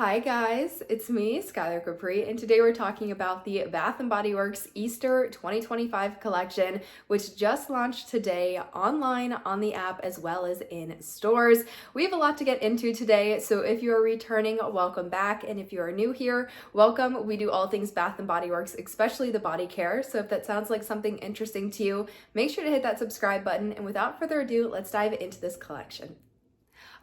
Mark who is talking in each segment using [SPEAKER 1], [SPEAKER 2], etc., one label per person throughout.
[SPEAKER 1] Hi guys, it's me, Skylar Capri, and today we're talking about the Bath & Body Works Easter 2025 collection, which just launched today online on the app as well as in stores. We have a lot to get into today, so if you are returning, welcome back, and if you are new here, welcome. We do all things Bath & Body Works, especially the body care, so if that sounds like something interesting to you, make sure to hit that subscribe button, and without further ado, let's dive into this collection.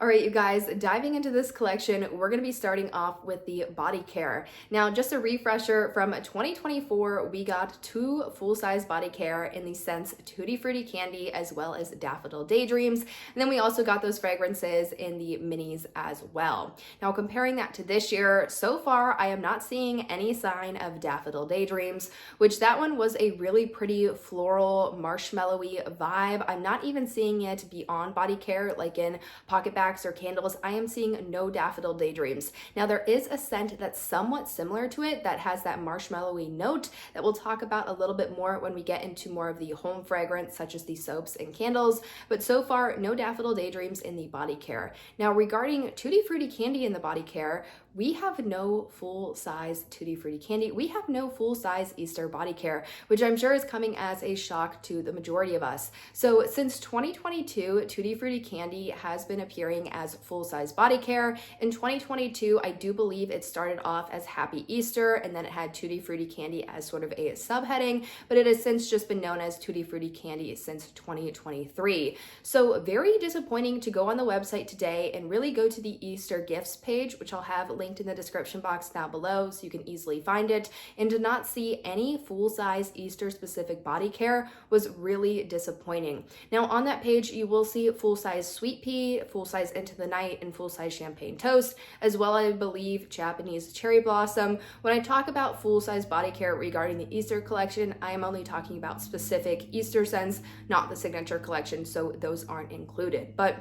[SPEAKER 1] All right, you guys, diving into this collection, we're going to be starting off with the body care. Now, just a refresher, from 2024, we got two full-size body care in the scents Tutti Frutti Candy as well as Daffodil Daydreams. And then we also got those fragrances in the minis as well. Now, comparing that to this year, so far, I am not seeing any sign of Daffodil Daydreams, which that one was a really pretty floral, marshmallowy vibe. I'm not even seeing it beyond body care, like in pocket bags or candles. I am seeing no Daffodil Daydreams. Now there is a scent that's somewhat similar to it that has that marshmallowy note that we'll talk about a little bit more when we get into more of the home fragrance, such as the soaps and candles, but so far no Daffodil Daydreams in the body care. Now regarding Tutti Frutti Candy in the body care, we have no full-size Tutti Frutti Candy. We have no full-size Easter body care, which I'm sure is coming as a shock to the majority of us. So since 2022, Tutti Frutti Candy has been appearing as full-size body care. In 2022, I do believe it started off as Happy Easter, and then it had Tutti Frutti Candy as sort of a subheading, but it has since just been known as Tutti Frutti Candy since 2023. So very disappointing to go on the website today and really go to the Easter gifts page, which I'll have linked in the description box down below so you can easily find it, and to not see any full-size Easter specific body care was really disappointing. Now on that page you will see full-size Sweet Pea, full-size Into the Night, and full-size Champagne Toast, as well as I believe Japanese Cherry Blossom. When I talk about full-size body care regarding the Easter collection, I am only talking about specific Easter scents, not the signature collection, so those aren't included. But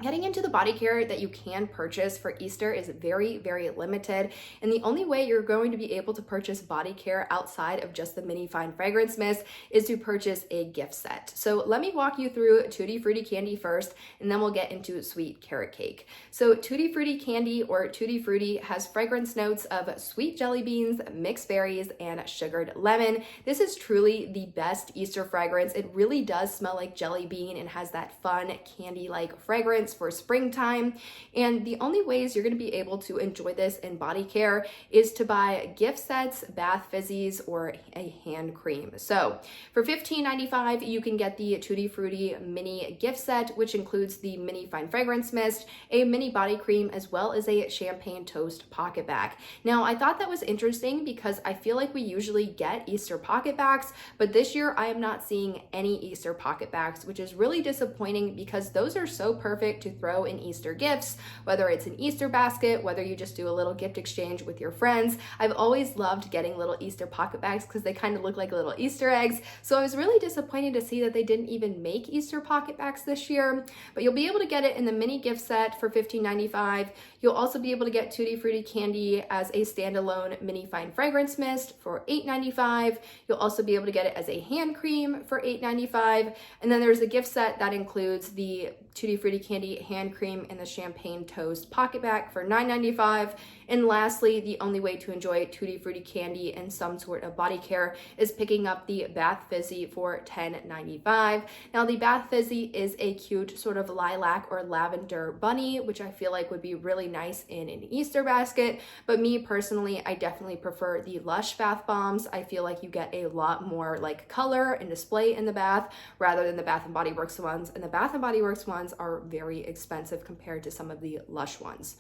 [SPEAKER 1] getting into the body care that you can purchase for Easter is very, very limited. And the only way you're going to be able to purchase body care outside of just the mini fine fragrance mist is to purchase a gift set. So let me walk you through Tutti Frutti Candy first, and then we'll get into sweet carrot cake. So Tutti Frutti Candy, or Tutti Frutti, has fragrance notes of sweet jelly beans, mixed berries, and sugared lemon. This is truly the best Easter fragrance. It really does smell like jelly bean and has that fun candy-like fragrance for springtime. And the only ways you're going to be able to enjoy this in body care is to buy gift sets, bath fizzies, or a hand cream. So for $15.95 you can get the Tutti Frutti mini gift set, which includes the mini fine fragrance mist, a mini body cream, as well as a champagne toast pocket bag. Now I thought that was interesting because I feel like we usually get Easter pocket bags, but this year I am not seeing any Easter pocket bags, which is really disappointing because those are so perfect to throw in Easter gifts, whether it's an Easter basket, whether you just do a little gift exchange with your friends. I've always loved getting little Easter pocket bags because they kind of look like little Easter eggs. So I was really disappointed to see that they didn't even make Easter pocket bags this year, but you'll be able to get it in the mini gift set for $15.95. You'll also be able to get Tutti Frutti Candy as a standalone mini fine fragrance mist for $8.95. You'll also be able to get it as a hand cream for $8.95. And then there's a gift set that includes the Tutti Frutti Candy hand cream and the champagne toast pocket bag for $9.95. And lastly, the only way to enjoy Tutti Frutti Candy and some sort of body care is picking up the Bath Fizzy for $10.95. Now the Bath Fizzy is a cute sort of lilac or lavender bunny, which I feel like would be really nice in an Easter basket. But me personally, I definitely prefer the Lush bath bombs. I feel like you get a lot more like color and display in the bath rather than the Bath & Body Works ones. And the Bath & Body Works ones are very expensive compared to some of the Lush ones.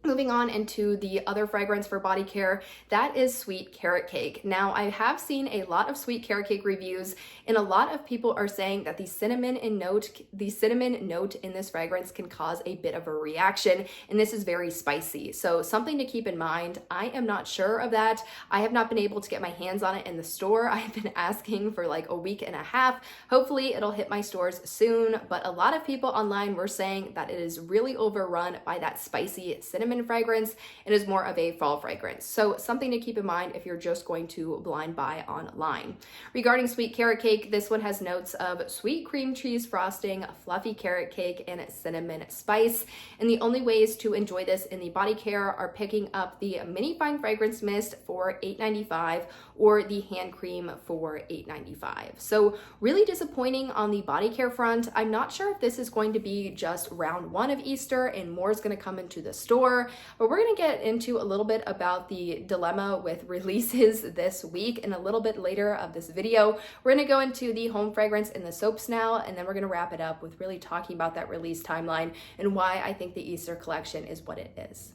[SPEAKER 1] Moving on into the other fragrance for body care, that is sweet carrot cake. Now, I have seen a lot of sweet carrot cake reviews, and a lot of people are saying that the cinnamon note in this fragrance can cause a bit of a reaction, and this is very spicy. So something to keep in mind. I am not sure of that. I have not been able to get my hands on it in the store. I've been asking for like a week and a half. Hopefully it'll hit my stores soon, but a lot of people online were saying that it is really overrun by that spicy cinnamon cinnamon fragrance and is more of a fall fragrance. So something to keep in mind if you're just going to blind buy online. Regarding sweet carrot cake, this one has notes of sweet cream cheese frosting, fluffy carrot cake, and cinnamon spice. And the only ways to enjoy this in the body care are picking up the mini fine fragrance mist for $8.95 or the hand cream for $8.95. So really disappointing on the body care front. I'm not sure if this is going to be just round one of Easter and more is going to come into the store, but we're going to get into a little bit about the dilemma with releases this week and a little bit later of this video. We're going to go into the home fragrance and the soaps now, and then we're going to wrap it up with really talking about that release timeline and why I think the Easter collection is what it is.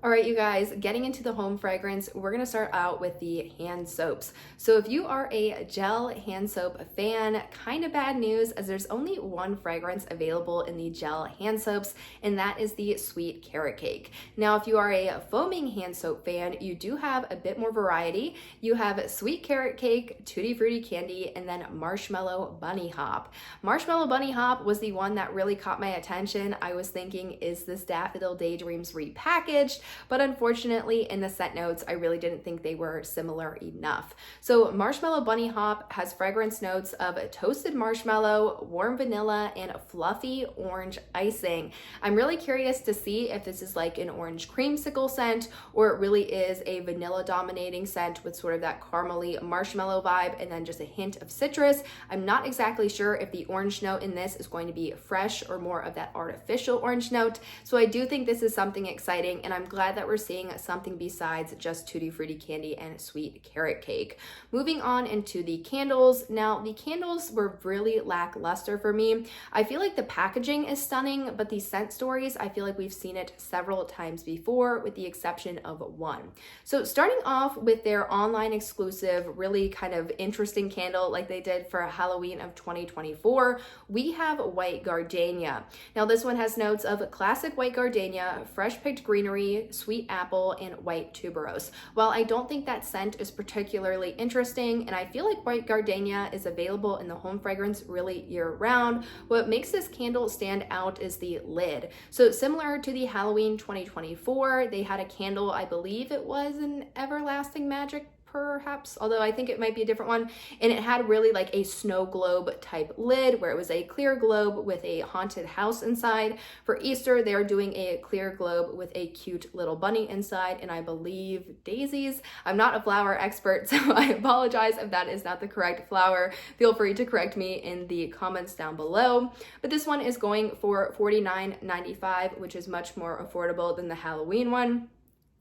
[SPEAKER 1] All right, you guys, getting into the home fragrance, we're gonna start out with the hand soaps. So if you are a gel hand soap fan, kind of bad news as there's only one fragrance available in the gel hand soaps, and that is the sweet carrot cake. Now, if you are a foaming hand soap fan, you do have a bit more variety. You have sweet carrot cake, Tutti Frutti candy, and then marshmallow bunny hop. Marshmallow bunny hop was the one that really caught my attention. I was thinking, is this Daffodil Daydreams repackaged? But unfortunately, in the scent notes, I really didn't think they were similar enough. So Marshmallow Bunny Hop has fragrance notes of toasted marshmallow, warm vanilla, and fluffy orange icing. I'm really curious to see if this is like an orange creamsicle scent or it really is a vanilla dominating scent with sort of that caramely marshmallow vibe and then just a hint of citrus. I'm not exactly sure if the orange note in this is going to be fresh or more of that artificial orange note. So I do think this is something exciting, and I'm glad that we're seeing something besides just Tutti Frutti candy and sweet carrot cake. Moving on into the candles. Now, the candles were really lackluster for me. I feel like the packaging is stunning, but the scent stories, I feel like we've seen it several times before with the exception of one. So starting off with their online exclusive, really kind of interesting candle like they did for Halloween of 2024, we have white gardenia. Now, this one has notes of classic white gardenia, fresh picked greenery, sweet apple, and white tuberose. While I don't think that scent is particularly interesting, and I feel like white gardenia is available in the home fragrance really year round, what makes this candle stand out is the lid. So similar to the Halloween 2024, they had a candle, I believe it was an Everlasting Magic perhaps, although I think it might be a different one, and it had really like a snow globe type lid where it was a clear globe with a haunted house inside. For Easter, they're doing a clear globe with a cute little bunny inside, and I believe daisies. I'm not a flower expert, so I apologize if that is not the correct flower. Feel free to correct me in the comments down below. But this one is going for $49.95, which is much more affordable than the Halloween one.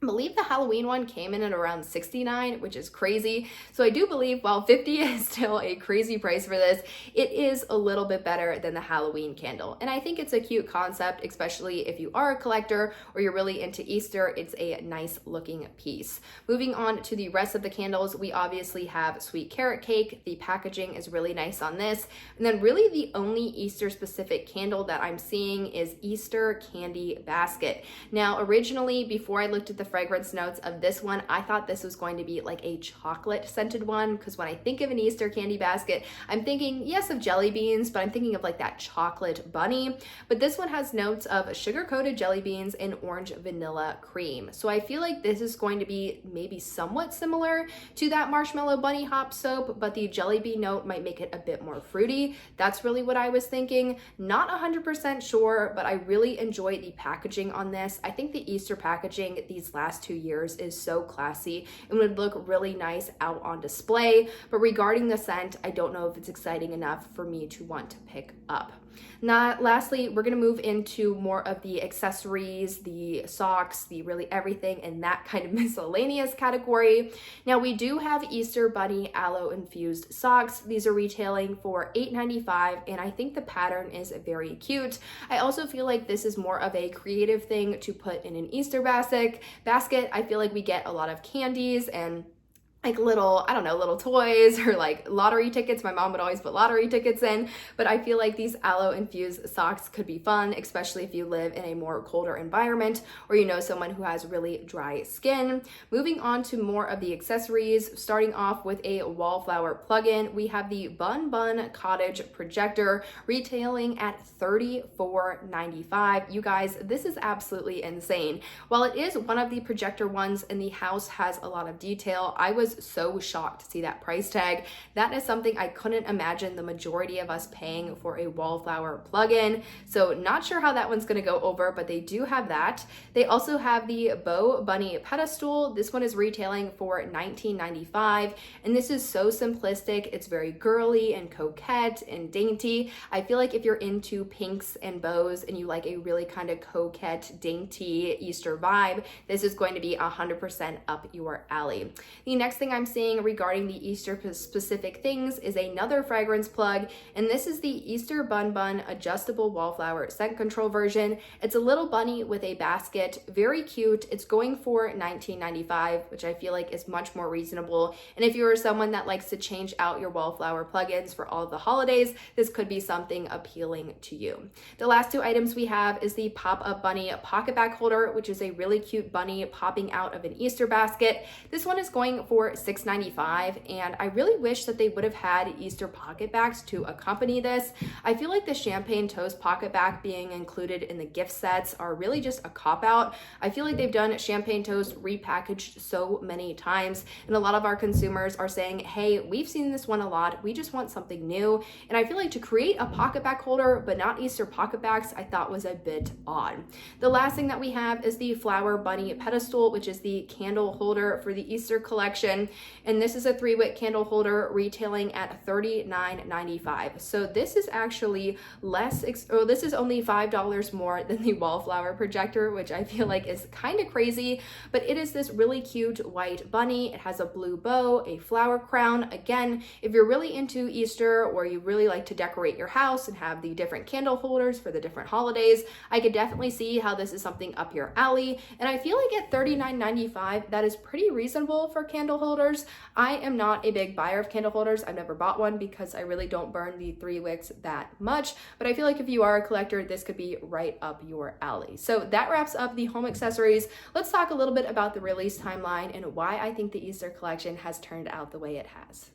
[SPEAKER 1] I believe the Halloween one came in at around $69, which is crazy. So I do believe while $50 is still a crazy price for this, it is a little bit better than the Halloween candle. And I think it's a cute concept, especially if you are a collector or you're really into Easter. It's a nice looking piece. Moving on to the rest of the candles, we obviously have sweet carrot cake. The packaging is really nice on this. And then really the only Easter specific candle that I'm seeing is Easter candy basket. Now, originally, before I looked at the fragrance notes of this one, I thought this was going to be like a chocolate scented one, because when I think of an Easter candy basket, I'm thinking, yes, of jelly beans, but I'm thinking of like that chocolate bunny. But this one has notes of sugar-coated jelly beans and orange vanilla cream. So I feel like this is going to be maybe somewhat similar to that marshmallow bunny hop soap, but the jelly bean note might make it a bit more fruity. That's really what I was thinking. Not 100% sure, but I really enjoy the packaging on this. I think the Easter packaging these last 2 years is so classy and would look really nice out on display. But regarding the scent, I don't know if it's exciting enough for me to want to pick up. Now, lastly, we're going to move into more of the accessories, the socks, the really everything in that kind of miscellaneous category. Now, we do have Easter Bunny aloe infused socks. These are retailing for $8.95, and I think the pattern is very cute. I also feel like this is more of a creative thing to put in an Easter basket. I feel like we get a lot of candies and like little, I don't know, little toys or like lottery tickets. My mom would always put lottery tickets in, but I feel like these aloe infused socks could be fun, especially if you live in a more colder environment or you know someone who has really dry skin. Moving on to more of the accessories, starting off with a wallflower plug-in, we have the Bun Bun Cottage Projector retailing at $34.95. You guys, this is absolutely insane. While it is one of the projector ones and the house has a lot of detail, I was so shocked to see that price tag. That is something I couldn't imagine the majority of us paying for a wallflower plug-in. So not sure how that one's going to go over, but they do have that. They also have the Bow Bunny pedestal. This one is retailing for $19.95, and this is so simplistic. It's very girly and coquette and dainty. I feel like if you're into pinks and bows and you like a really kind of coquette, dainty Easter vibe, this is going to be 100% up your alley. The next thing I'm seeing regarding the Easter specific things is another fragrance plug, and this is the Easter Bun Bun adjustable wallflower scent control version. It's a little bunny with a basket, very cute. It's going for $19.95, which I feel like is much more reasonable. And if you're someone that likes to change out your wallflower plugins for all of the holidays, this could be something appealing to you. The last two items we have is the pop-up bunny pocket bag holder, which is a really cute bunny popping out of an Easter basket. This one is going for $6.95, and I really wish that they would have had Easter pocket bags to accompany this. I feel like the champagne toast pocket bag being included in the gift sets are really just a cop-out. I feel like they've done champagne toast repackaged so many times, and a lot of our consumers are saying, hey, we've seen this one a lot, we just want something new. And I feel like to create a pocket bag holder but not Easter pocket bags, I thought was a bit odd. The last thing that we have is the flower bunny pedestal, which is the candle holder for the Easter collection, and this is a 3-wick candle holder retailing at $39.95. So this is actually this is only $5 more than the wallflower projector, which I feel like is kind of crazy, but it is this really cute white bunny. It has a blue bow, a flower crown. Again, if you're really into Easter or you really like to decorate your house and have the different candle holders for the different holidays, I could definitely see how this is something up your alley. And I feel like at $39.95, that is pretty reasonable for candle holders. I am not a big buyer of candle holders. I've never bought one because I really don't burn the 3 wicks that much, but I feel like if you are a collector, this could be right up your alley. So that wraps up the home accessories. Let's talk a little bit about the release timeline and why I think the Easter collection has turned out the way it has.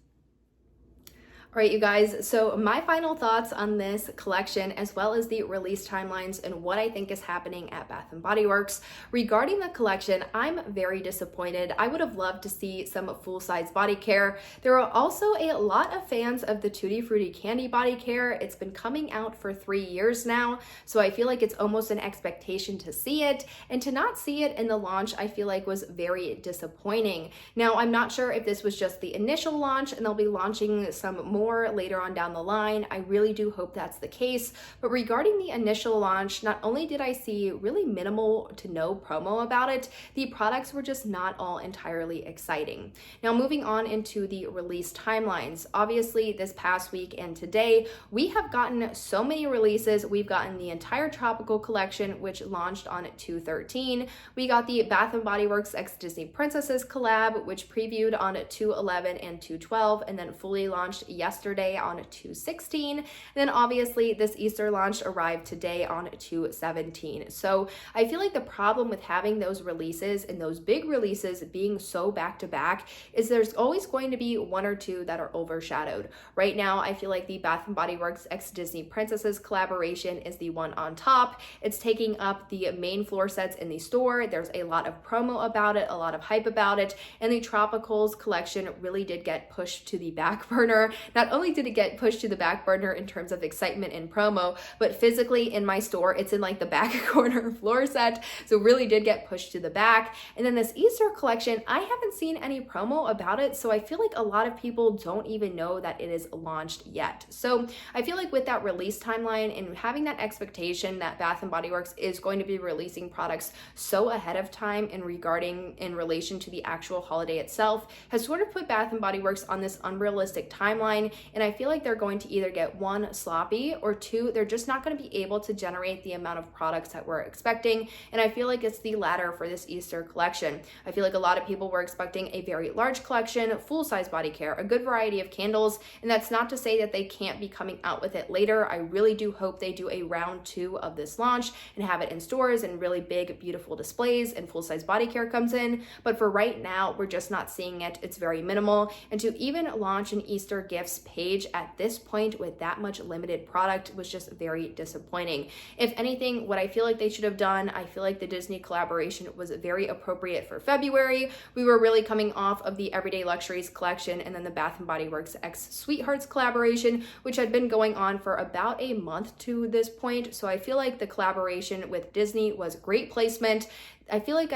[SPEAKER 1] All right, you guys, so my final thoughts on this collection, as well as the release timelines and what I think is happening at Bath & Body Works. Regarding the collection, I'm very disappointed. I would have loved to see some full-size body care. There are also a lot of fans of the Tutti Frutti candy body care. It's been coming out for 3 years now, so I feel like it's almost an expectation to see it, and to not see it in the launch, I feel like was very disappointing. Now, I'm not sure if this was just the initial launch and they'll be launching some more later on down the line. I really do hope that's the case. But regarding the initial launch, not only did I see really minimal to no promo about it, the products were just not all entirely exciting. Now, moving on into the release timelines, obviously this past week and today, we have gotten so many releases. We've gotten the entire tropical collection, which launched on 2/13. We got the Bath & Body Works X Disney Princesses collab, which previewed on 2/11 and 2/12, and then fully launched yesterday on 2/16. And then obviously this Easter launch arrived today on 2/17. So I feel like the problem with having those releases and those big releases being so back to back is there's always going to be one or two that are overshadowed. Right now, I feel like the Bath & Body Works X Disney Princesses collaboration is the one on top. It's taking up the main floor sets in the store. There's a lot of promo about it, a lot of hype about it, and the Tropicals collection really did get pushed to the back burner. Not only did it get pushed to the back burner in terms of excitement and promo, but physically in my store, it's in like the back corner floor set. So really did get pushed to the back. And then this Easter collection, I haven't seen any promo about it. So I feel like a lot of people don't even know that it is launched yet. So I feel like with that release timeline and having that expectation that Bath & Body Works is going to be releasing products so ahead of time in relation to the actual holiday itself has sort of put Bath & Body Works on this unrealistic timeline. line, and I feel like they're going to either get one, sloppy, or two, they're just not going to be able to generate the amount of products that we're expecting. And I feel like it's the latter for this Easter collection. I feel like a lot of people were expecting a very large collection, full-size body care, a good variety of candles, and that's not to say that they can't be coming out with it later. I really do hope they do a round 2 of this launch and have it in stores and really big, beautiful displays, and full-size body care comes in. But for right now, we're just not seeing it. It's very minimal. And to even launch an Easter gifts page at this point with that much limited product was just very disappointing. If anything, what I feel like they should have done, I feel like the Disney collaboration was very appropriate for February. We were really coming off of the Everyday Luxuries collection and then the Bath & Body Works X Sweethearts collaboration, which had been going on for about a month to this point. So I feel like the collaboration with Disney was great placement. I feel like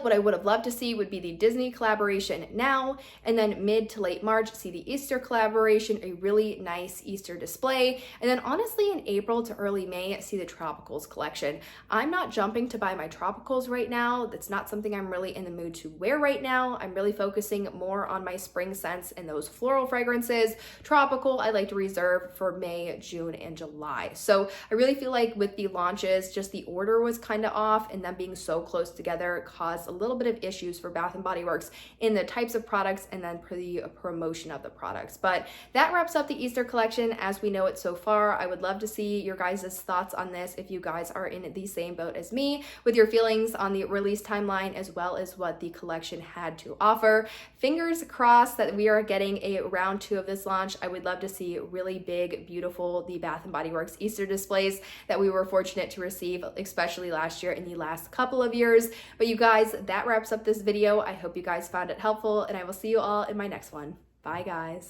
[SPEAKER 1] what I would have loved to see would be the Disney collaboration now, and then mid to late March, see the Easter collaboration, a really nice Easter display. And then honestly, in April to early May, see the Tropicals collection. I'm not jumping to buy my Tropicals right now. That's not something I'm really in the mood to wear right now. I'm really focusing more on my spring scents and those floral fragrances. Tropical, I like to reserve for May, June, and July. So I really feel like with the launches, just the order was kind of off, and them being so close together caused a little bit of issues for Bath & Body Works in the types of products and then for the promotion of the products. But that wraps up the Easter collection as we know it so far. I would love to see your guys' thoughts on this if you guys are in the same boat as me, with your feelings on the release timeline as well as what the collection had to offer. Fingers crossed that we are getting a round 2 of this launch. I would love to see really big, beautiful, the Bath & Body Works Easter displays that we were fortunate to receive, especially last year and the last couple of years. But you guys, that wraps up this video. I hope you guys found it helpful, and I will see you all in my next one. Bye, guys.